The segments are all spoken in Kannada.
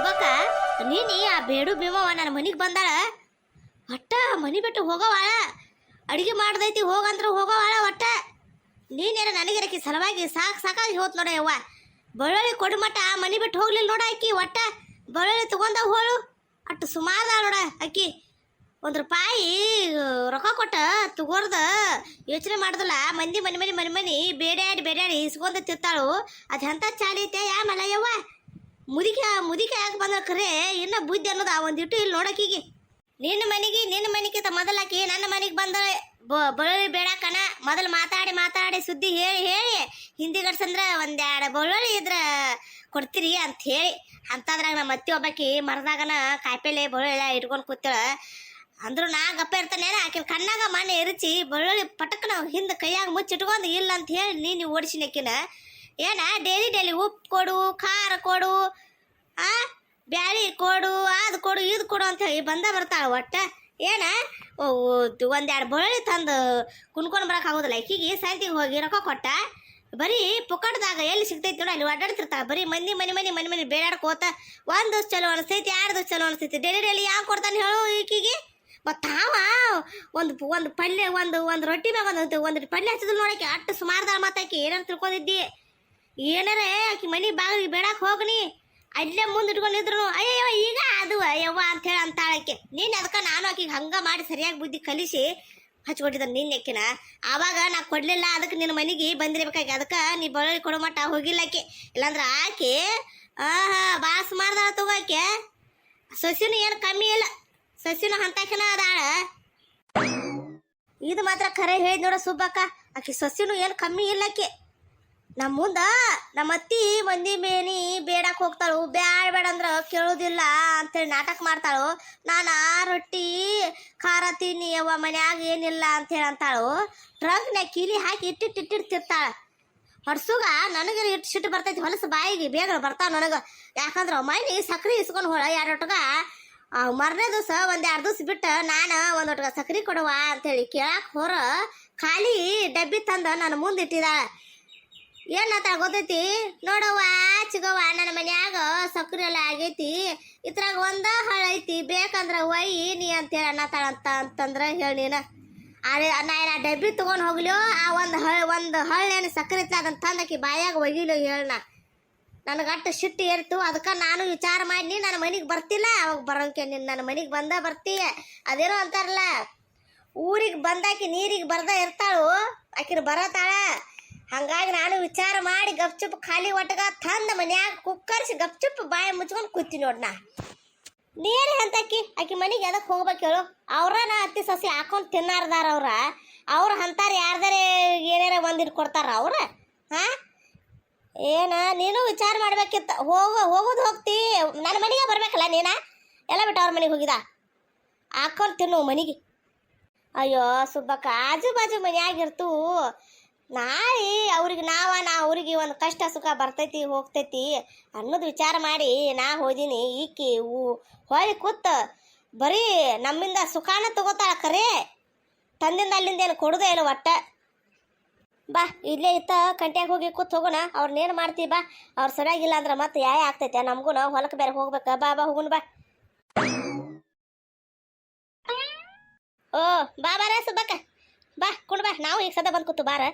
ಸುಬ್ಬಕ್ಕ ನೀನಿ ಆ ಬೇಡು ಭೀಮವ್ವ ನನ್ನ ಮನಿಗೆ ಬಂದಾಳ. ಒಟ್ಟ ಮನಿ ಬಿಟ್ಟು ಹೋಗೋವಾಳ, ಅಡಿಗೆ ಮಾಡ್ದೈತಿ ಹೋಗಂದ್ರು ಹೋಗೋವಾಳ. ಒಟ್ಟ ನೀನೇನ ನನಗಿರಕಿ ಸಲವಾಗಿ ಸಾಕಾಗಿ ಹೋತ್ ನೋಡ ಯವ್ವ. ಬಳ್ಳುಳ್ಳಿ ಕೊಡು ಮಟ್ಟ ಮನಿ ಬಿಟ್ಟು ಹೋಗ್ಲಿಲ್ಲ ನೋಡ ಆಕಿ. ಒಟ್ಟ ಬಳ್ಳುಳ್ಳಿ ತಗೊಂಡ ಹೋಳು ಅಟ್ಟು ಸುಮಾರ ನೋಡ ಆಕಿ. ₹1 ರೊಕ್ಕ ಕೊಟ್ಟ ತಗೋರ್ದ ಯೋಚನೆ ಮಾಡ್ದಲ್ಲ. ಮಂದಿ ಮನಿ ಬೇಡ್ಯಾಡಿ ಇಸ್ಕೊಂಡ ತಿತ್ತಾಳು. ಅದು ಎಂತ ಚಾಲೈತೆ ಯಾ ಮಲ ಯವ್ವ. ಮುದಿಕೆ ಯಾಕೆ ಬಂದ ಖರೆ ಇನ್ನ ಬುದ್ಧಿ ಅನ್ನೋದು ಒಂದಿಟ್ಟು ಇಲ್ಲಿ ನೋಡಕೀಗಿ. ನಿನ್ನ ಮನೆಗಿಂತ ಮೊದಲಾಕಿ ನನ್ನ ಮನೆಗೆ ಬಂದ ಬಳ್ಳುಳ್ಳಿ ಬೇಡಕನ ಮೊದಲು ಮಾತಾಡಿ ಸುದ್ದಿ ಹೇಳಿ ಹಿಂದಿ ಗಡ್ಸಂದ್ರ ಒಂದೆರಡು ಬಳ್ಳುಳ್ಳಿ ಇದ್ರ ಕೊಡ್ತೀರಿ ಅಂತ ಹೇಳಿ. ಅಂತದ್ರಾಗ ನಮ್ಮ ಅತ್ತಿ ಒಬ್ಬಾಕಿ ಮರದಾಗನ ಕಾಯಿಪಲ್ಲೆ ಬಳ್ಳುಳ್ಳಿ ಇಟ್ಕೊಂಡು ಕೂತಾಳ. ಅಂದ್ರು ನಾ ಗಪ್ಪ ಇರ್ತಾನೇನ ಆಕಿನ ಕಣ್ಣಾಗ ಮಣ್ಣೆ ಎರಚಿ ಬಳ್ಳುಳ್ಳಿ ಪಟಕ್ನ ಹಿಂದೆ ಕೈಯಾಗ ಮುಚ್ಚಿಟ್ಕೊಂಡು ಇಲ್ಲ ಅಂತ ಹೇಳಿ ನೀನು ಓಡಿಸಿನಕಿನ. ಏನ ಡೈಲಿ ಉಪ್ಪು ಕೊಡು, ಖಾರ ಕೊಡು, ಬ್ಯಾಳಿ ಕೊಡು, ಅದು ಕೊಡು ಇದು ಕೊಡು ಅಂತ ಹೇಳಿ ಬರ್ತಾಳೆ. ಒಟ್ಟ ಏನ ಒಂದೆರಡು ಬಳ್ಳುಳ್ಳಿ ತಂದು ಕುಣ್ಕೊಂಡು ಬರೋಕ್ಕಾಗೋದಿಲ್ಲ ಆಕಿಗೆ. ಸಂತಿಗೆ ಹೋಗಿ ರೊಕ್ಕ ಕೊಟ್ಟ ಬರೀ ಪುಕ್ಕಡ್ದಾಗ ಎಲ್ಲಿ ಸಿಗ್ತೈತಿ ನೋಡ ಅಲ್ಲಿ ಅಡ್ಡಾಡ್ತಿರ್ತಾಳೆ. ಬರೀ ಮನೆ ಬೇಡಾಡ್ಕೋತ ಒಂದು ದಿವ್ಸ ಚಲೋ ಅನಿಸ್ತೈತಿ, 2 ದಿವ್ಸ ಚಲೋ ಅನಿಸ್ತೈತಿ. ಡೈಲಿ ಯಾವ ಕೊಡ್ತಾನೆ ಹೇಳು ಈಕಿಗೆ. ಮತ್ತು ಒಂದು ಪಲ್ಯ ಒಂದು ರೊಟ್ಟಿ ಮ್ಯಾಗ ಒಂದು ಪಲ್ಯ ಹಚ್ಚಿದ್ರು ನೋಡಕ್ಕೆ ಅಟ್ಟು ಸುಮಾರ್ದಾಳ. ಮಾತಾಕಿ ಏನಾರು ತಿಳ್ಕೊಂಡಿದ್ದಿ ಏನಾರ ಆಕಿ ಮನೆ ಬಾಗಿಲಿಗೆ ಬೇಡಕ್ಕೆ ಹೋಗನಿ ಅಲ್ಲೇ ಮುಂದೆ ಇಟ್ಕೊಂಡಿದ್ರು ಅಯ್ಯಯ್ಯವ ಈಗ ಅದು ಯವ್ವ ಅಂತ ಹೇಳಿ ಅಂತಾಳಕ್ಕೆ. ನೀನು ಅದಕ್ಕೆ ನಾನು ಆಕಿಗೆ ಹಂಗೆ ಮಾಡಿ ಸರಿಯಾಗಿ ಬುದ್ಧಿ ಕಲಿಸಿ ಹಚ್ಕೊಟ್ಟಿದ್ದ ನಿನ್ನೆಕ್ಕಿನ. ಆವಾಗ ನಾ ಕೊಡಲಿಲ್ಲ, ಅದಕ್ಕೆ ನಿನ್ನ ಮನೆಗೆ ಬಂದಿರ್ಬೇಕಾಗಿ. ಅದಕ್ಕೆ ನೀ ಬಳ್ಳುಳ್ಳಿ ಕೊಡೋ ಮಟ್ಟ ಹೋಗಿಲ್ಲ ಆಕೆ. ಇಲ್ಲಾಂದ್ರೆ ಆಕೆ ಭಾಳ ಸುಮಾರ್ದಾಳ ತಗೋಕೆ. ಸೊಸಿನೂ ಏನು ಕಮ್ಮಿ ಇಲ್ಲ, ಸೊಸಿನೂ ಅಂತಾಕಿನ ಅದಾಳ. ಇದು ಮಾತ್ರ ಖರೆ ಹೇಳಿದ್ ನೋಡ ಸುಬ್ಬಕ್ಕ, ಆಕೆ ಸೊಸಿನೂ ಏನು ಕಮ್ಮಿ ಇಲ್ಲ ಆಕೆ. ನಮ್ಮ ಮುಂದೆ ನಮ್ಮ ಅತ್ತಿ ಮಂದಿ ಮೇನಿ ಬೇಡಕ್ಕೆ ಹೋಗ್ತಾಳು. ಬೇಡ ಅಂದ್ರೆ ಕೇಳೋದಿಲ್ಲ ಅಂತೇಳಿ ನಾಟಕ ಮಾಡ್ತಾಳು. ನಾನು ರೊಟ್ಟಿ ಖಾರ ತಿನ್ನಿ ಯವ್ವ ಮನ್ಯಾಗ ಏನಿಲ್ಲ ಅಂತೇಳಿ ಅಂತಾಳು. ಟ್ರಂಕ್ನ್ಯಾಗ ಕೀಲಿ ಹಾಕಿ ಇಟ್ಟಿರ್ತಾಳೆ. ಹೊಡ್ಸುಗ ನನಗೆ ಇಟ್ಟು ಸಿಟ್ಟು ಬರ್ತೈತಿ. ಹೊಲಸು ಬಾಯಿಗೆ ಬೇಗ ಬರ್ತಾವ ನನಗೆ. ಯಾಕಂದ್ರೆ ಮೈನಿ ಸಕ್ರೆ ಇಸ್ಕೊಂಡು ಹೋಳ 2 ಒಟ್ಟಗ. ಮರನೇ ದಿವಸ 1-2 ದಿವ್ಸ ಬಿಟ್ಟು ನಾನು ಒಂದು ಒಟ್ಟಗ ಸಕ್ರೆ ಕೊಡುವ ಅಂತೇಳಿ ಕೇಳಕ್ಕೆ ಹೊರ ಖಾಲಿ ಡಬ್ಬಿ ತಂದು ನನ್ನ ಮುಂದೆ ಇಟ್ಟಿದ್ದಾಳೆ. ಏನತ್ತ ಗೊತ್ತೈತಿ ನೋಡವ್ವ ಚಿಗವ್ವ, ನನ್ನ ಮನ್ಯಾಗ ಸಕ್ರೆ ಎಲ್ಲ ಆಗೈತಿ, ಇದ್ರಾಗ ಒಂದು ಹಳ್ಳ ಐತಿ, ಬೇಕಂದ್ರೆ ಒಯ್ಯಿ ನೀ ಅಂತೇಳಿ ಅನ್ನತ್ತಾಳಂತ ಅಂತಂದ್ರೆ ಹೇಳಿ ನೀನು. ನಾ ಡಬ್ಬಿ ತೊಗೊಂಡು ಹೋಗ್ಲಿಯೋ ಆ ಒಂದು ಹಳ್ಳೇನು ಸಕ್ರೆ ಇತ್ತು ಅದನ್ನು ತಂದಕಿ ಬಾಯಾಗ ಒಗಿಲೋ ಹೇಳ. ನನಗೆ ಅಟ್ಟು ಸಿಟ್ಟು ಏರ್ತು. ಅದಕ್ಕೆ ನಾನು ವಿಚಾರ ಮಾಡಿ ನನ್ನ ಮನೆಗೆ ಬರ್ತಿಲ್ಲ. ಅವಾಗ ಬರೋಂಕೆ ನೀನು ನನ್ನ ಮನೆಗೆ ಬರ್ತೀಯ. ಅದೇನೋ ಅಂತಾರಲ್ಲ, ಊರಿಗೆ ಬಂದಾಕಿ ನೀರಿಗೆ ಬರ್ದ ಇರ್ತಾಳು, ಆಕಿನ ಬರತಾಳ. ಹಂಗಾಗಿ ನಾನು ವಿಚಾರ ಮಾಡಿ ಗಪ್ಚುಪ್ ಖಾಲಿ ಒಟ್ಟಗ ತಂದ ಮನ್ಯಾಗ ಕುಕ್ಕರ್ಸಿ ಗಪ್ಚುಪ್ ಬಾಯಿ ಮುಚ್ಕೊಂಡು ಕೂತಿ ನೋಡ್ನಾ. ನೀನು ಅಂತಾಕಿ ಆಕಿ ಮನೆಗೆ ಎದಕ್ಕೆ ಹೋಗ್ಬೇಕು ಹೇಳು. ಅವ್ರನ ಅತ್ತಿ ಸಸಿ ಹಾಕೊಂಡು ತಿನ್ನಾರ್ದಾರ ಅವ್ರು ಅಂತಾರ ಯಾರ್ದಾರೆ ಏನಾರ ಒಂದಿಟ್ಟು ಕೊಡ್ತಾರ ಅವ್ರ. ಏನ ನೀನು ವಿಚಾರ ಮಾಡ್ಬೇಕಿತ್ತ. ಹೋಗೋದು ಹೋಗ್ತಿ, ನನ್ನ ಮನೆಗೆ ಬರ್ಬೇಕಲ್ಲ ನೀನ. ಎಲ್ಲ ಬಿಟ್ಟು ಅವ್ರ ಮನೆಗೆ ಹೋಗಿದ ಹಾಕೊಂಡು ತಿನ್ನು ಮನೆಗೆ. ಅಯ್ಯೋ ಸುಬ್ಬಕ್ಕ, ಆಜು ಬಾಜು ಮನೆಯಾಗಿರ್ತು. ನಾಳೆ ಅವ್ರಿಗೆ ಅವ್ರಿಗೆ ಒಂದು ಕಷ್ಟ ಸುಖ ಬರ್ತೈತಿ ಹೋಗ್ತೈತಿ ಅನ್ನೋದು ವಿಚಾರ ಮಾಡಿ ನಾ ಹೋದೀನಿ. ಈಕಿ ಹೊಳಿ ಕೂತ್ ಬರೀ ನಮ್ಮಿಂದ ಸುಖಾನ ತಗೋತಾಳ. ಖರೆ ತಂದಿಂದ ಅಲ್ಲಿಂದ ಏನು ಕೊಡುದೇ ಇಲ್ಲ ಒಟ್ಟ. ಬಾ ಇಲ್ಲೇ ಇತ್ತ ಕಂಟ್ಯಾಗ ಹೋಗಿ ಕೂತ್ ಹೋಗೋಣ. ಅವ್ರನ್ನೇನು ಮಾಡ್ತೀವಿ ಬಾ. ಅವ್ರು ಸರಿಯಾಗಿಲ್ಲ ಅಂದ್ರೆ ಮತ್ತೆ ಯಾಯ ಆಗ್ತೈತೆ ನಮಗೂ. ಹೊಲಕ್ಕೆ ಬೇರೆ ಹೋಗ್ಬೇಕ. ಬಾ ಹೋಗುಣ ಬಾ. ಓ ಬಾರ ಸುಬ್ಬಕ್ಕ, ಬಾ ಕುಂಡ್ ಬಾ. ನಾವು ಈಗ ಸದ ಬಂದು ಕೂತು ಬಾರ.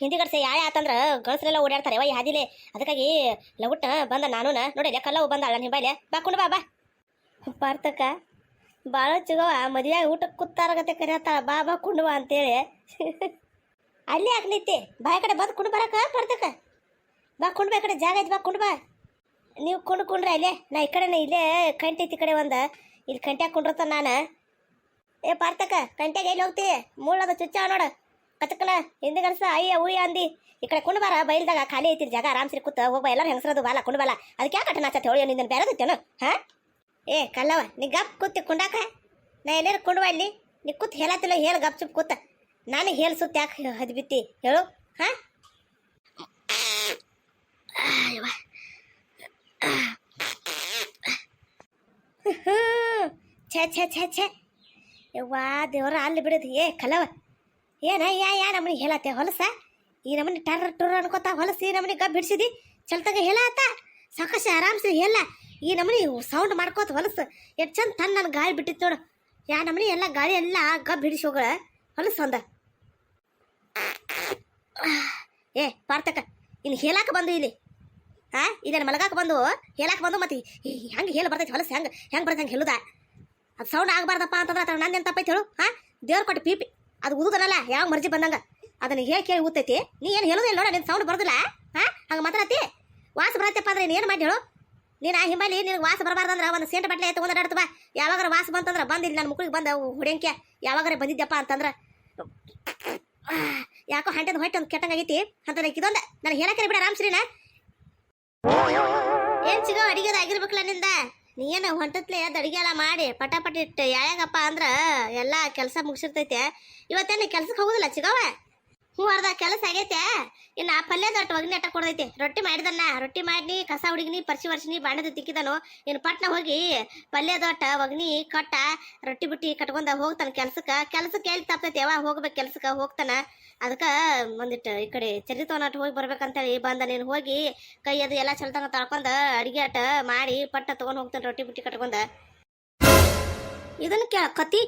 ಹಿಂದಿ ಗಡ್ಸೆ ಯಾಯ ಆತಂದ್ರೆ ಗಣಸರೆಲ್ಲ ಓಡಾಡ್ತಾರೆ ಈ ಹಾದಿಲೆ. ಅದಕ್ಕಾಗಿ ಲಗುಟ್ಟ ಬಂದ ನಾನು ನೋಡಿ ಕಲ್ಲವು ಬಂದಾಳ ನಿಮ್ಮ ಬಾಯ್ಲೆ. ಬಾ ಕುಂಡ್ ಬಾ. ಪಾರ್ತಕ್ಕ ಭಾಳ ಚಿಗವ ಮದುವೆಯಾಗಿ ಊಟಕ್ಕೆ ಕೂತಾರಗತ್ತೆ ಕರಿಯತ್ತಾಳ. ಬಾ ಕುಂಡ್ ಬಾ ಅಂತೇಳಿ ಅಲ್ಲಿ ಯಾಕೆ ನಿಂತಿ? ಬಾಯಿ ಕಡೆ ಬಂದು ಕುಂಡ್ ಬರಕ ಪಾರ್ತಕ್ಕ. ಬಾ ಕುಂಡ್ ಬಾ, ಈ ಕಡೆ ಜಾಗ ಐತಿ, ಬಾ ಕುಂಡ್ ಬಾ. ನೀವು ಕುಂಡ್ರೆ ಅಲ್ಲೇ ನಾ ಈ ಕಡೆನೇ ಇಲ್ಲೇ ಕಂಟಿ ಐತಿ ಕಡೆ ಒಂದು ಇಲ್ಲಿ ಕಂಟ್ಯಾಗ ಕುಂಡ್ರತ ನಾನು. ಏ ಪಾರ್ತಕ್ಕ, ಕಂಟ್ಯಾಗ ಎಲ್ಲಿ ಹೋಗ್ತಿ? ಮುಳ್ಳದ ಚುಚ್ಚ ನೋಡು ಕಚಕನ ಹಿಂದಿ ಗಣಸ ಅಯ್ಯ ಉಯ್ಯ ಅಂದಿ. ಈ ಕಡೆ ಕುಂಡ್ ಬಾರ, ಬೈಲ್ದಾಗ ಖಾಲಿ ಐತಿ ಜಾಗ, ಆರಾಮ್ಸಿರಿ ಕೂತ ಹೋಗ್ಬಾ. ಎಲ್ಲರೂ ಹೆಂಗಸರದು ಬಾಲ ಕುಂಡ್ ಬಾಲ. ಅದಕ್ಕೆ ಯಾಕೆ ನಾಚತ್ತೆ ಹೊಳಿ ನಿಂದ ಬೇರೆದಿತ್ತೇನು? ಏ ಕಲ್ಲವ, ನೀ ಗಪ್ ಕೂತಿ ಕುಂಡಾಕ. ನಾ ಎಲ್ಲರೂ ಕುಂಡುವ ಇಲ್ಲಿ ನೀ ಕೂತ್ ಹೇಳತ್ತಿಲ್ಲ. ಹೇಳಿ ಗಪ್ ಚುಪ್ ಕೂತ. ನಾನು ಹೇಳಿ ಸುತ್ತ ಯಾಕೆ ಹದ್ಬಿತ್ತಿ ಹೇಳು? ಛೇ ಯವ್ವಾ ದೇವ್ರ ಅಲ್ಲಿ ಬಿಡೋದು. ಏ ಕಲ್ಲವ, ಏನ ಯಾ ನಮ್ಮನಿಗೆ ಹೇಳತ್ತೆ ಹೊಲಸ? ಈ ನಮ್ಮನಿ ಟರ್ ಅನ್ಕೋತ ಹೊಲಸ ಈ ನಮ್ಮನಿ ಗಬ್ ಬಿಡಿಸಿದಿ ಚಲ್ತಾಗ ಹೇಳತ್ತ ಸಾಕಷ್ಟು ಆರಾಮ್ಸಿ ಹೇಳ. ಈ ನಮನಿ ಸೌಂಡ್ ಮಾಡ್ಕೋತ ಹೊಲಸು ಎಷ್ಟು ಚಂದ ತನ್ನ ನನ್ನ ಗಾಳಿ ಬಿಟ್ಟಿತ್ತು ನೋಡು. ಯಾ ನಮನಿ ಎಲ್ಲ ಗಾಳಿ ಎಲ್ಲ ಗಬ್ ಹಿಡಿಸಿ ಹೋಗಳ ಹೊಲಸು ಒಂದ. ಏ ಪಾರ್ತಕ ಇನ್ನು ಹೇಳಾಕ ಬಂದು ಇಲ್ಲಿ ಇದೇನು ಮಲಗಾಕ ಬಂದು ಹೇಳಾಕ ಬಂದು ಮತ್ತೆ ಹೆಂಗೆ ಹೇಳಿ ಬರ್ತೈತಿ ಹೊಲಸು ಹೆಂಗೆ ಬರ್ತೈತೆ ಹಂಗೆ ಹೇಳುದ. ಅದು ಸೌಂಡ್ ಆಗಬಾರ್ದಪ್ಪ ಅಂತಂದ್ರೆ ಅದ್ರ ನಂದೇನು ತಪ್ಪೈತಿ ಹೇಳು. ದೇವ್ರ ಕೊಟ್ಟು ಪೀಪಿ ಅದು ಉದುದನಲ್ಲ ಯಾವ ಮರ್ಜಿ ಬಂದಂಗ ಅದನ್ನ ಹೇಳಿ ಕೇಳಿ ಊತೈತಿ. ನೀ ಏನು ಹೇಳೋದಿಲ್ಲ ನೋಡ, ನಿನ್ನ ಸೌಂಡ್ ಬರೋದಿಲ್ಲ. ಹಂಗೆ ಮಾತಾಡತ್ತಿ ವಾಸ ಬರತ್ತಪ್ಪ ಅಂದ್ರೆ ನೀನು ಮಾಡಿ ಹೇಳು. ನೀನು ಆ ಹಿಂಬಲ್ಲಿ ನಿನಗೆ ವಾಸ ಬರಬಾರ್ದಂದ್ರೆ ಒಂದು ಸೆಂಟ್ ಬಟ್ಲೆ ಆಯ್ತು ಒಂದು ಅಡ್ತವ. ಯಾವಾಗಾರ ವಾಸ ಬಂತಂದ್ರೆ ಬಂದಿಲ್ಲ ನನ್ನ ಮುಕ್ಳಿಗೆ ಬಂದ ಹೊಡೆಯಂಕೆ ಯಾವಾಗಾರ ಬಂದಿದ್ದಪ್ಪ ಅಂತಂದ್ರೆ ಯಾಕೋ ಹಂಟದ ಹೊಟ್ಟೆ ಒಂದು ಕೆಟ್ಟಂಗಾಗೈತಿ ಅಂತ ಇದೊಂದು ನನಗೆ ಹೇಳಕ್ಕೆ ಬಿಡ ರಾಮ್ಶ್ರೀನ. ಏನು ಸಿಗೋ ಅಡಿಗೆದ ಆಗಿರ್ಬೇಕಲ್ಲ ನಿಂದ. ನೀನು ಹೊಂಟತ್ಲೆ ಅದು ಅಡಿಗೆ ಎಲ್ಲ ಮಾಡಿ ಪಟಾಪಟಿ ಇಟ್ಟು ಯಾವಾಗಪ್ಪ ಅಂದ್ರೆ ಎಲ್ಲ ಕೆಲಸ ಮುಗಿಸಿರ್ತೈತೆ. ಇವತ್ತೇನು ಕೆಲ್ಸಕ್ಕೆ ಹೋಗುದಿಲ್ಲ ಚಿಗವ? ಅರ್ಧ ಕೆಲಸ ಆಗೈತೆ. ಇನ್ನು ಆ ಪಲ್ಯದ ಒಟ್ಟು ಒಗ್ನಿ ಅಟ್ಟ ಕೊಡದೈತಿ. ರೊಟ್ಟಿ ಮಾಡಿದನ್ನ ರೊಟ್ಟಿ ಮಾಡಿ ಕಸ ಹುಡುಗಿನಿ ಪರಿಸಿ ವರ್ಷನಿ ಬಾಣದ ತಿಕ್ಕಿದನು. ಇನ್ನು ಪಟ್ನ ಹೋಗಿ ಪಲ್ಯದ ಒಟ್ಟ ಒಗ್ನಿ ಕಟ್ಟ ರೊಟ್ಟಿ ಬಿಟ್ಟಿ ಕಟ್ಕೊಂಡ ಹೋಗ್ತಾನೆ ಕೆಲ್ಸಕ್ಕೆ ಎಲ್ಲಿ ತಪ್ಪೈತಿ ಯಾವಾಗ ಹೋಗ್ಬೇಕು ಕೆಲ್ಸಕ್ಕೆ ಹೋಗ್ತಾನ. ಅದಕ್ಕೆ ಒಂದಿಟ್ಟು ಈ ಕಡೆ ಚರಿತವನಟ್ಟು ಹೋಗಿ ಬರ್ಬೇಕಂತೇಳಿ ಬಂದ. ನೀನು ಹೋಗಿ ಕೈ ಅದು ಎಲ್ಲ ಚಲ್ತನ ತಳ್ಕೊಂಡ ಅಡಿಗೆ ಅಟ್ಟ ಮಾಡಿ ಪಟ್ಟ ತೊಗೊಂಡು ಹೋಗ್ತಾನೆ ರೊಟ್ಟಿ ಬಿಟ್ಟಿ ಕಟ್ಕೊಂಡ. ಇದನ್ನು ಕತ್ತಿ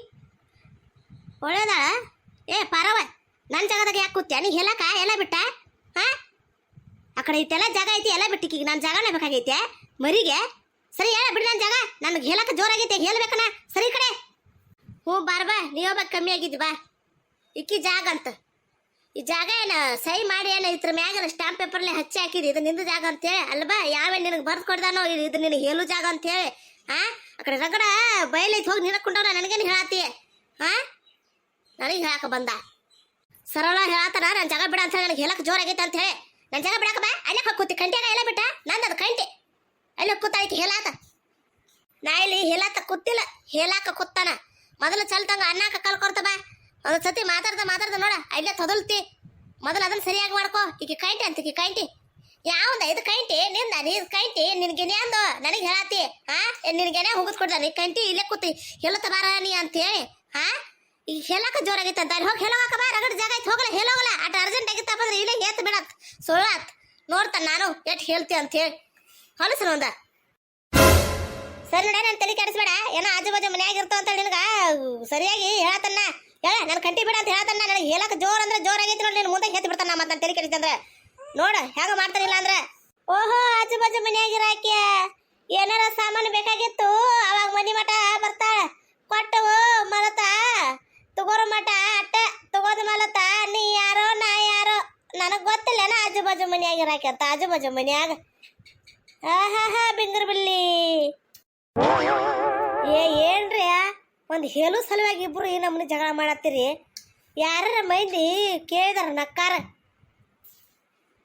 ಒಳ್ಳೇದ. ಏ ಪಾರವ ನನ್ನ ಜಾಗದಾಗ ಯಾಕೆ ಕೂತ್ಯ ನೀ ಹೇಳಕ ಎಲ್ಲ ಬಿಟ್ಟ? ಆ ಕಡೆ ಇಟ್ಟೆಲ್ಲ ಜಾಗ ಐತಿ ಎಲ್ಲ ಬಿಟ್ಟಿಕ್ ಈಗ ನನ್ನ ಜಾಗನೇ ಬೇಕಾಗೈತೆ ಮರಿಗೆ. ಸರಿ ಹೇಳ ಬಿಡಿ ನನ್ನ ಜಾಗ ನನಗೆ ಹೇಳಕ್ಕೆ ಜೋರಾಗೈತೆ ಹೇಳ್ಬೇಕನ. ಸರಿ ಕಡೆ ಬಾರ್ ಬಾ ನೀವೊಬ್ಬ ಕಮ್ಮಿ ಆಗಿದ್ದಿ ಬಾ. ಇಕ್ಕಿ ಜಾಗ ಅಂತ ಈ ಜಾಗ ಏನು ಸಹಿ ಮಾಡಿ ಏನು ಇದ್ರ ಮ್ಯಾಗ ಸ್ಟಾಂಪ್ ಪೇಪರ್ಲೆ ಹಚ್ಚಿ ಹಾಕಿದಿ ಇದು ನಿಂದು ಜಾಗ ಅಂತೇಳಿ ಅಲ್ವಾ? ಯಾವೇ ನಿನಗೆ ಬರ್ದು ಕೊಡ್ದಾನೋ ಇದು ನಿನಗೆ ಹೇಳು ಜಾಗ ಅಂತೇಳಿ. ಆ ಕಡೆ ರಗಡ ಬಯಲೈತಿ ಹೋಗಿ ನೀರಕ್ಕೊಂಡವ್ರ ನನಗೇನು ಹೇಳತ್ತಿ? ನನಗೆ ಹೇಳಕ ಬಂದ ಸರಳ ಹೇಳತ್ತಾನ ನನ್ನ ಜಾಗ ಬಿಡ ಅಂತ ಹೇಳಿ ನನಗೆ ಹೇಳಕ್ಕೆ ಜೋರಾಗೈತೆ ಅಂತ ಹೇಳಿ. ನನ್ನ ಜಾಗ ಬಿಡಕ ಬಾ ಅಲ್ಲೇ ಕೂತಿ ಕಂಟ್ಯಾಗ ಎಲ್ಲ ಬಿಟ್ಟ ನಂದು ಅದು ಕಂಟಿ ಅಲ್ಲೇ ಕೂತಾಯ್ತು ಹೇಳಾತ. ನಾ ಇಲ್ಲಿ ಹೇಳಾತ ಕೂತಿಲ್ಲ ಹೇಳಾಕ ಕೂತಾನ. ಮೊದಲು ಚಲ್ತಂಗ ಅನ್ನಕ ಕಲ್ಕೊಡ್ತ ಬಾ. ಒಂದು ಸತಿ ಮಾತಾಡ್ದ ನೋಡ ಅಲ್ಲೇ ತೊದಲ್ತಿ. ಮೊದಲು ಅದನ್ನ ಸರಿಯಾಗಿ ಮಾಡ್ಕೋ. ಈಗ ಕೈಂಟಿ ಅಂತ ಈಗ ಕೈಂಟಿ ಯಾವ್ದ ಇದು ಕೈಂಟಿ ನಿಂದ ನೀರು ಕೈಂಟಿ ನಿನ್ಗೆನೆ ಅಂದು ನನಗೆ ಹೇಳಾತಿ. ನಿನ್ಗೆನೆ ಹೋಗಿಸ್ಕೊಡ್ದ ನೀ ಕೈಂಟಿ ಇಲ್ಲೇ ಕೂತಿ ಹೇಳುತ್ತ ಬಾರ ನೀ ಅಂತೇಳಿ. ಈಗ ಹೇಳಕ ಜೋರಾಗೈತೆ ಅಂತ ಅಲ್ಲಿ ಹೋಗಿ ಹೇಳೋಕ ಬಾ. ರಗಡ ಜಾಗ ಐತೆ ಹೋಗಲ್ಲ ಹೇಳೋಗಲ್ಲ ಅಟ್ ಅರ್ಜೆಂಟ್ ಆಗಿತ್ತಪ್ಪ ಅಂದ್ರೆ ಇಲ್ಲೇ ಹೇತ್ ಬಿಡತ್ ಸುಳ್ಳತ್ ನೋಡ್ತಾನ ನಾನು ಎಟ್ ಹೇಳ್ತಿ ಅಂತ ಹೇಳಿ ಹೊಲಸನ ಒಂದ. ಸರಿ ನೋಡ ನಾನು ತಲೆ ಕೆಡಿಸ್ಬೇಡ. ಏನೋ ಆಜು ಬಾಜು ಮನ್ಯಾಗ ಇರ್ತಾವ ಅಂತ ನಿನಗ ಸರಿಯಾಗಿ ಹೇಳತನ್ನ ಹೇಳ ನನ್ನ ಕಂಟಿ ಬಿಡ ಅಂತ ಹೇಳತನ್ನ. ನನಗೆ ಹೇಳಕ್ ಜೋರ್ ಅಂದ್ರೆ ಜೋರಾಗೈತಿ ನೋಡಿ ನೀನು ಮುಂದೆ ಹೇತ್ ಬಿಡ್ತಾನ ಮತ್ತೆ ತಲೆ ಕೆಡಿಸ್ತಂದ್ರೆ ನೋಡ ಹೇಗ ಮಾಡ್ತಾನಿಲ್ಲ ಅಂದ್ರೆ. ಓಹೋ ಆಜು ಬಾಜು ಮನ್ಯಾಗಿರಾಕ್ಯ ಏನಾರ ಸಾಮಾನು ಬೇಕಾಗಿತ್ತು ಅವಾಗ ಮನಿ ಮಠ ಬರ್ತಾಳ ಕೊಟ್ಟವು ಮಲತ ತಗೋರ ಮಠ ಅಟ್ಟ ತಗೋದು ಮಲತ ನೀ ಯಾರೋ ನಾ ಯಾರೋ ನನಗೆ ಗೊತ್ತಿಲ್ಲನ ಆಜು ಬಾಜು ಮನ್ಯಾಗಿರಾಕ್ಯ ಅಂತ. ಆಜು ಬಾಜು ಮನ್ಯಾಗ ಬಿಂಗರ್ ಬಿಲ್ಲಿ ಏನ್ರಿ ಒಂದು ಹೇಳು ಸಲುವಾಗಿ ಇಬ್ರು ಈ ನಮ್ಮನೆ ಜಗಳ ಮಾಡತ್ತೀರಿ. ಯಾರ ಮಂದಿ ಕೇಳಿದಾರ ನಕ್ಕಾರ.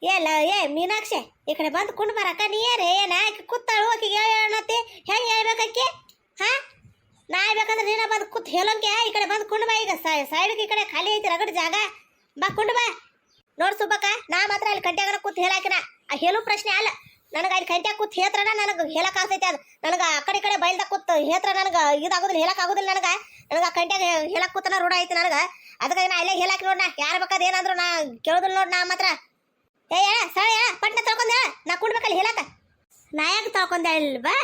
ಏ ಮೀನಾಕ್ಷಿ ಈ ಕಡೆ ಬಂದು ಕುಂಡು ಬರಕ್ಕ ನೀ ಯಾರೇ ಏನ ಆಕೆ ಕೂತಾಳು ಆಕಿಗೆ ಹೇಳತಿ ಹೆಂಗೆ ಹೇಳ್ಬೇಕಿ? ನಾ ಹೇಳ್ಬೇಕಂದ್ರೆ ನೀನ ಬಂದು ಕೂತ್ ಹೇಳೋಂಗೆ ಈ ಕಡೆ ಬಂದು ಕುಂಡು ಬಾ. ಈಗ ಸೈಡ್ಗೆ ಈ ಕಡೆ ಖಾಲಿ ಐತಿ ರಗಡ ಜಾಗ ಬಾ ಕುಂಡು ಬಾ. ನೋಡ್ ಸುಬ್ಬಕ್ಕ ನಾ ಮಾತ್ರ ಅಲ್ಲಿ ಕಂಟ್ಯಾಗನ ಕೂತ್ ಹೇಳಾಕಿನ ಆ ಹೇಳು ಪ್ರಶ್ನೆ ಅಲ್ಲ. ನನಗೆ ಅಲ್ಲಿ ಕಂಟ್ಯಾಗ ಕೂತ್ ಹೇತ್ರನ ನನಗೆ ಹೇಳಕ್ ಆಗ್ತೈತಿ. ಅದು ನನಗೆ ಆ ಕಡೆ ಬಯಲ್ದಾಗ ಕೂತ್ ಹೇತ್ರ ನನಗೆ ಇದಾಗೋದಿಲ್ಲ ಹೇಳಕ್ ಆಗೋದಿಲ್ಲ. ನನಗೆ ಆ ಕಂಟ್ಯಾಗ ಹೇಳಕ್ ಕೂತನ ರೂಢ ಐತಿ ನನಗೆ. ಅದಕ್ಕೆ ನಾ ಅಲ್ಲೇ ಹೇಳಾಕಿ ನೋಡ್. ನಾ ಯಾರು ಬೇಕಾದ ಏನಾದ್ರು ನಾ ಕೇಳೋದಿಲ್ಲ ನೋಡ್. ನಾ ಮಾತ್ರ ಸಳ ಪಟ್ನ ತೊಳ್ಕೊಂಡ ನಾ ಕುಡ್ಬೇಕಲ್ಲಿ ಹೇಳಕ. ನಾ ಯಾಕೆ ತೊಳ್ಕೊಂಡೆ ಅಲ್ವಾ?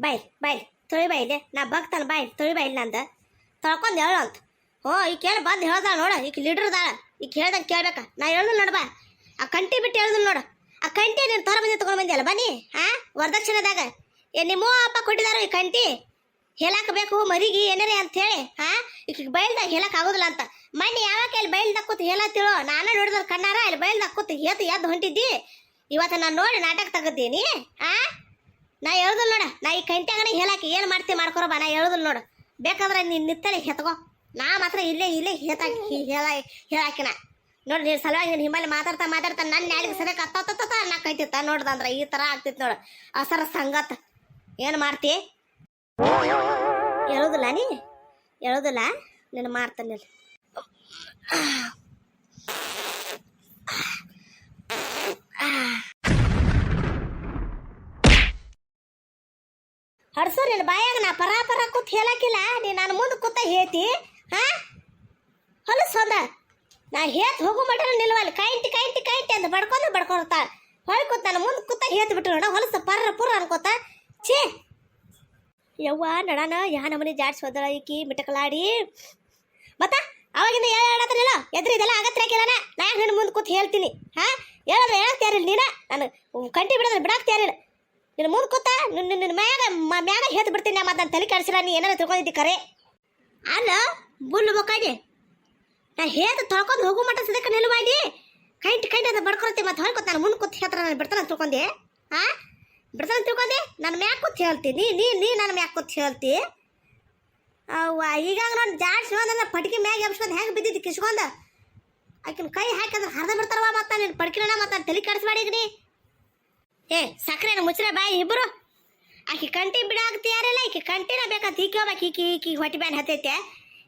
ಬಾಯ್ ತೊಳಿ ಬಾಯಿಲೆ ನಾ ಬಗ್ತಾನ ಬಾಯ್ ತೊಳಿ ಬಾಯಿಲ್ ನಂದ ತೊಳ್ಕೊಂಡ್ ಹೇಳು ಅಂತ. ಈಗ ಕೇಳಿ ಬಂದು ಹೇಳ್ದಾಳ ನೋಡ. ಈಗ ಲೀಡ್ರದಾಳ ಈಗ ಹೇಳ್ದಂಗೆ ಕೇಳ್ಬೇಕ. ನಾ ಹೇಳ್ದು ನೋಡ ಬಾ. ಆ ಕಂಟಿ ಬಿಟ್ಟು ಹೇಳ್ದು ನೋಡು. ಆ ಕಂಟಿ ನೀನು ತೊರ ಬಂದಿ ತೊಗೊಂಡು ಬಂದಿಯಲ್ಲ ಬನ್ನಿ ವರದಕ್ಷಿಣೆದಾಗ ನಿಮ್ಮ ಅಪ್ಪ ಕೊಟ್ಟಿದಾರ ಈ ಕಂಟಿ ಹೇಳಾಕ ಬೇಕು ಮರಿಗೆ ಏನಾರೇ ಅಂತ ಹೇಳಿ. ಈಗ ಬಯಲ್ದಾಗ ಹೇಳಕ್ ಆಗೋದಿಲ್ಲ ಅಂತ ಮಣ್ಣಿ ಯಾವಾಗ ಇಲ್ಲಿ ಬಯಲ್ದಾಗ ಕೂತ್ ಹೇಳತ್ತಿಳೋ ನಾನು ನೋಡಿದ್ರ ಕಣ್ಣಾರ ಇಲ್ಲಿ ಬಯಲ್ದಾಗ ಕೂತ್ ಎದ್ದು ಹೊಂಟಿದ್ದಿ. ಇವತ್ತು ನಾನು ನೋಡಿ ನಾಟಕ ತಗದ್ದೀನಿ. ನಾ ಹೇಳುದಿಲ್ಲ ನೋಡ. ನಾ ಈ ಕಂಟ್ಯಾಗನ ಹೇಳಾಕಿ ಏನು ಮಾಡ್ತೀವಿ ಮಾಡ್ಕೊರಬ. ನಾ ಹೇಳುದಿಲ್ಲ ನೋಡು. ಬೇಕಾದ್ರೆ ನೀನು ನಿತ್ತಳಿ ಹೆತ್ಕೋ. ನಾ ಮಾತ್ರ ಇಲ್ಲೇ ಹೇಳಾಕಿನ ನೋಡಿ. ನೀನು ಸಲುವಾಗಿ ನೀನು ಹಿಮಾಲಿ ಮಾತಾಡ್ತಾ ನನ್ನ ನ್ಯಾಡಿಗೆ ಸರಿಯಾಗಿ ಅತ್ತ ಅನ್ನಕೈತಿತ್ತ ನೋಡ್ದಂದ್ರೆ ಈ ಥರ ಆಗ್ತಿತ್ತು ನೋಡು ಅಸರ ಸಂಗತ್. ಏನು ಮಾಡ್ತಿ ಹೇಳುದಿಲ್ಲ ನೀ ಹೇಳುದಿಲ್ಲ ನೀನು ಮಾಡ್ತಾನೆ. ಹಡ್ಸೋ ನಿನ್ನ ಬಾಯಾಗ ನಾ ಪರ ಕೂತ್ ಹೇಳಾಕಿಲ್ಲ. ನೀ ನಾನು ಮುಂದೆ ಕೂತ ಹೇಳ್ತಿ ಹೊಲಸು ಹೊಂದ. ನಾ ಹೇತ್ ಹೋಗು ಮಟ ನಿಲ್ವಲ್ಲಿ ಕೈಂಟಿ ಅಂತ ಬಡ್ಕೊತಾಳ ಹೊಳ್ ಕೂತ್ ನಾನು ಮುಂದೆ ಕೂತ ಹೇತ್ ಬಿಟ್ಟು ನೋಡ ಹೊಲಸು ಪರ್ರ ಪುರ ಅನ್ಕೋತ ಛೇ ಯವ್ವ ನಡಾನ ಯಾ ನಮನಿ ಜಾಡ್ಸ್ ಹೋದಳ ಈಕಿ ಮಿಟಕಲಾಡಿ ಮತ್ತ ಅವಾಗಿಂದ ಹೇಳತ್ತಿರಲಿಲ್ಲ ಎದ್ರಿ ಇದೆಲ್ಲ ಆಗತ್ರ ಕೇಳಣ ನಾ ನಿನ್ನ ಮುಂದೆ ಕೂತ್ ಹೇಳ್ತೀನಿ ಹಾ ಹೇಳಿದ್ರೆ ಹೇಳಕ್ ಯಾರಿಲ್ಲ ನೀನ ನಾನು ಕಂಟಿ ಬಿಡೋದ್ರೆ ಬಿಡಾಕ್ ಯಾರಿಲ್ಲ ನಿನ್ನ ಮುಂದೆ ಕೂತ ನಿನ್ನ ಮ್ಯಾಗ ಹೇತ್ ಬಿಡ್ತೀನಿ ನಾ ಮತ್ತೆ ನಾನು ತಲೆ ಕಡಿಸಿರ ನೀ ಏನಾರ ತಿಳ್ಕೊಂಡಿದ್ದಿ ಕರೆ ಅಲ್ಲ ಬುಲ್ಲು ಬೊಕ್ಕಾಡಿ ನಾ ಹೇತ್ ತೊಳ್ಕೊಂಡು ಹೋಗು ಮಟ್ಟ ಸದಕ್ಕೆ ನಿಲ್ವಾಡಿ ಕೈಂಟ್ ಅಂತ ಬಡ್ಕೊಳ್ತಿ ಮತ್ತೆ ಹೊಳ್ಕೊತ ನಾನು ಮುಂದೆ ಕೂತ್ ಹೇಳ್ತಾರ ನಾನು ಬಿಡ್ತಾನೆ ತಿಳ್ಕೊಂಡೆ ಹಾ ಬಿಡ್ತಾನೆ ತಿಳ್ಕೊಂಡೆ ನನ್ನ ಮ್ಯಾಗ ಕೂತ್ ಹೇಳ್ತೀನಿ ನೀ ನನ್ನ ಮ್ಯಾಗ ಕೂತ್ ಹೇಳ್ತಿ ಅವ್ವ ಈಗಾಗ ನೋಡಿ ಜಾಡ್ಸಿ ಅಂದ್ರೆ ಪಟ್ಕಿ ಮ್ಯಾಗ ಎಬ್ಸ್ಕೊಂಡು ಹೆಂಗೆ ಬಿದ್ದಿದ್ದು ಕಿಸ್ಕೊಂಡ ಆಕಿನ ಕೈ ಹಾಕಿದ್ರೆ ಹರಿದ ಬಿಡ್ತಾರವ ಮತ್ತೆ ನೀನು ಪಡ್ಕಿನ ಮತ್ತೆ ತಲೆ ಕಡಿಸ್ಬೇಡಿ ನೀ ಏ ಸಕ್ಕರೆನ ಮುಚ್ಚರ ಬಾಯಿ ಇಬ್ಬರು ಆಕಿ ಕಂಟಿ ಬಿಡಾಕ್ತಿ ಯಾರಿಲ್ಲ ಈಕಿ ಕಂಟಿನ ಬೇಕಂತ ಈಕಿ ಈಕಿ ಹೊಟ್ಟೆ ಬ್ಯಾನ್ ಹತ್ತೈತೆ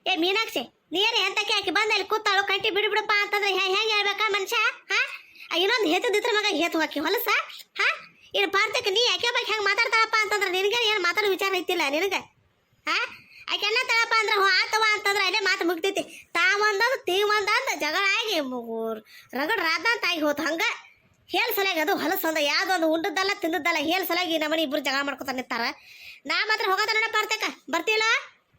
ಏ ಮೀನಾಕ್ಷಿ ನೀರೇ ಎಂತಕ್ಕೆ ಆಕಿ ಬಂದ ಇಲ್ಲಿ ಕೂತಾಳು ಕಂಟಿ ಬಿಡಪ್ಪ ಅಂತಂದ್ರೆ ಹೆಂಗೆ ಹೇಳ್ಬೇಕಾ ಮನುಷ್ಯ ಹಾ ಇನ್ನೊಂದು ಹೇತದಿತ್ರ ಮಗ ಹೇತು ಹಾಕಿ ಹೊಲಸ ಹಾ ಇನ್ನು ಪಾರ್ತಕ್ಕೆ ನೀ ಯಾಕೆ ಬಗ್ಗೆ ಹೆಂಗೆ ಮಾತಾಡ್ತಾಳಪ್ಪ ಅಂತಂದ್ರೆ ನಿನಗೆ ಏನು ಮಾತಾಡೋ ವಿಚಾರ ಐತಿಲ್ಲ ನಿನಗೆ ಹಾ ಆಕೆ ಎನ್ನ ತಳಪ್ಪ ಅಂದ್ರೆ ಹ್ಞೂ ಆತವ ಅಂತಂದ್ರೆ ಅಲ್ಲೇ ಮಾತು ಮುಗ್ತೈತಿ ತಾವಂದಂದು ತೀವಂದಂದ ಜಗಳ ಆಗಿ ರಗಡ್ ರಾದ ಅಂತ ಆಗಿ ಹೋತು ಹಂಗೆ ಹೇಳ ಸಲಯಾಗಿ ಅದು ಹೊಲಸಂದ ಯಾವುದೊಂದು ಉಂಡದ್ದಲ್ಲ ತಿಂದದ್ದಲ್ಲ ಹೇಳ ಸಲಯಾಗಿ ನಮ್ಮನೆ ಇಬ್ಬರು ಜಗಳ ಮಾಡ್ಕೊತ ನಿಂತಾರ ನಾ ಮಾತ್ರ ಹೋಗೋದ ನೋಡ ಪಾರ್ತಕ್ಕ ಬರ್ತಿಲ್ಲ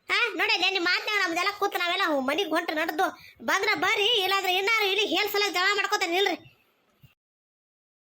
ಹಾ ನೋಡಿ ನಿಮ್ಮ ಮಾತನಾಗ ನಮ್ದೆಲ್ಲ ಕೂತು ನಾವೆಲ್ಲ ಮನೆಗೆ ಹೊಂಟು ನಡೆದು ಬಂದ್ರೆ ಬರ್ರಿ ಇಲ್ಲಾಂದ್ರೆ ಏನಾರು ಇಲ್ಲಿ ಹೇಳ ಸಲಯಾಗಿ ಜಗಳ ಮಾಡ್ಕೊತಾನೆ ಇಲ್ರಿ